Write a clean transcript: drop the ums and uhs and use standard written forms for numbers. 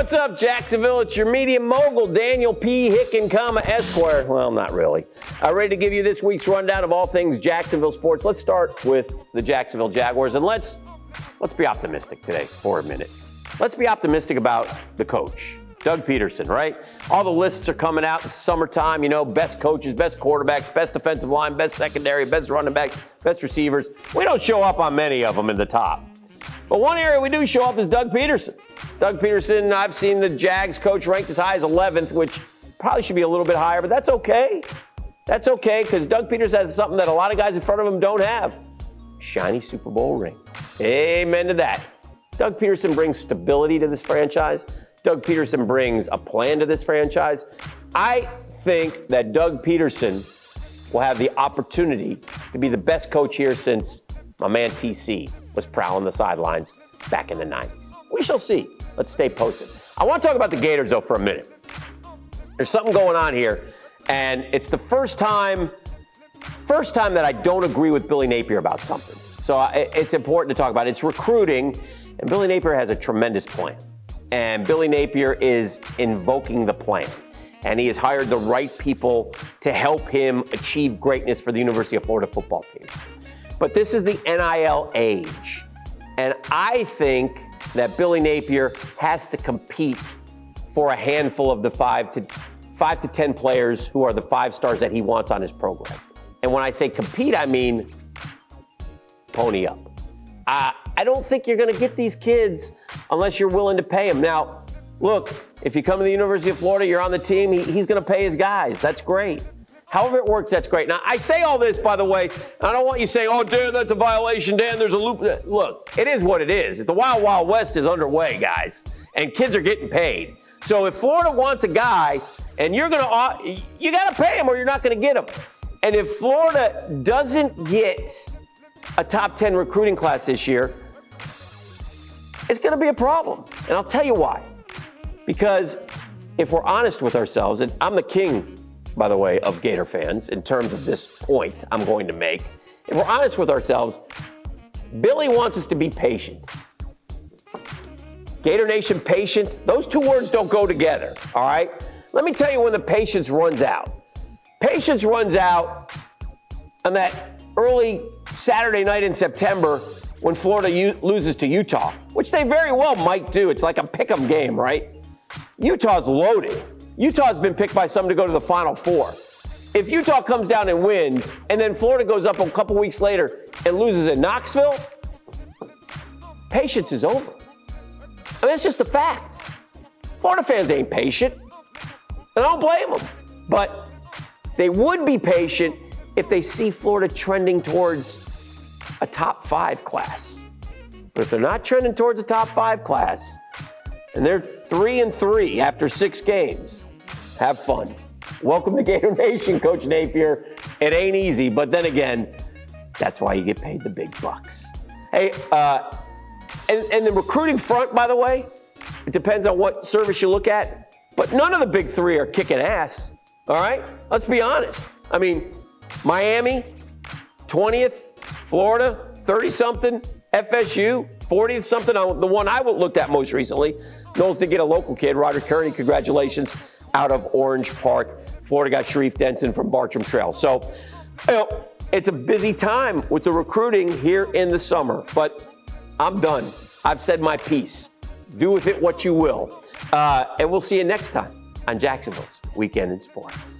What's up, Jacksonville? It's your media mogul, Daniel P. Hicken, Esquire. Well, not really. Ready to give you this week's rundown of all things Jacksonville sports. Let's start with the Jacksonville Jaguars, and let's be optimistic today for a minute. Let's be optimistic about the coach, Doug Peterson, right? All the lists are coming out. It's summertime, best coaches, best quarterbacks, best defensive line, best secondary, best running back, best receivers. We don't show up on many of them in the top. But one area we do show up is Doug Peterson. Doug Peterson, I've seen the Jags coach ranked as high as 11th, which probably should be a little bit higher, but that's okay. That's okay, because Doug Peterson has something that a lot of guys in front of him don't have. Shiny Super Bowl ring. Amen to that. Doug Peterson brings stability to this franchise. Doug Peterson brings a plan to this franchise. I think that Doug Peterson will have the opportunity to be the best coach here since my man TC was prowling the sidelines back in the 90s. We shall see. Let's stay posted. I want to talk about the Gators, though, for a minute. There's something going on here, and it's the first time that I don't agree with Billy Napier about something. So it's important to talk about. It's recruiting, and Billy Napier has a tremendous plan. And Billy Napier is invoking the plan. And he has hired the right people to help him achieve greatness for the University of Florida football team. But this is the NIL age. And I think that Billy Napier has to compete for a handful of the 5 to 10 players who are the 5 stars that he wants on his program. And when I say compete, I mean pony up. I don't think you're going to get these kids unless you're willing to pay them. Now, look, if you come to the University of Florida, you're on the team, he's going to pay his guys. That's great. However it works, that's great. Now, I say all this, by the way, I don't want you saying, oh, Dan, that's a violation. Dan, there's a loop. Look, it is what it is. The Wild Wild West is underway, guys, and kids are getting paid. So if Florida wants a guy, and you got to pay him or you're not going to get him. And if Florida doesn't get a top 10 recruiting class this year, it's going to be a problem. And I'll tell you why. Because if we're honest with ourselves, and I'm the king, by the way, of Gator fans in terms of this point I'm going to make. If we're honest with ourselves, Billy wants us to be patient. Gator Nation, patient, those two words don't go together, all right? Let me tell you when the patience runs out. Patience runs out on that early Saturday night in September when Florida loses to Utah, which they very well might do. It's like a pick'em game, right? Utah's loaded. Utah's been picked by some to go to the Final Four. If Utah comes down and wins, and then Florida goes up a couple weeks later and loses in Knoxville, patience is over. I mean, it's just a fact. Florida fans ain't patient, and I don't blame them. But they would be patient if they see Florida trending towards a top 5 class. But if they're not trending towards a top 5 class, and they're 3-3 after 6 games, have fun. Welcome to Gator Nation, Coach Napier. It ain't easy, but then again, that's why you get paid the big bucks. Hey, and the recruiting front, by the way, it depends on what service you look at, but none of the big 3 are kicking ass, all right? Let's be honest. I mean, Miami, 20th, Florida, 30-something, FSU, 40th something, the one I looked at most recently. Noles did get a local kid, Roger Kearney, congratulations, out of Orange Park. Florida got Sharif Denson from Bartram Trail. So, it's a busy time with the recruiting here in the summer, but I'm done. I've said my piece. Do with it what you will. And we'll see you next time on Jacksonville's Weekend in Sports.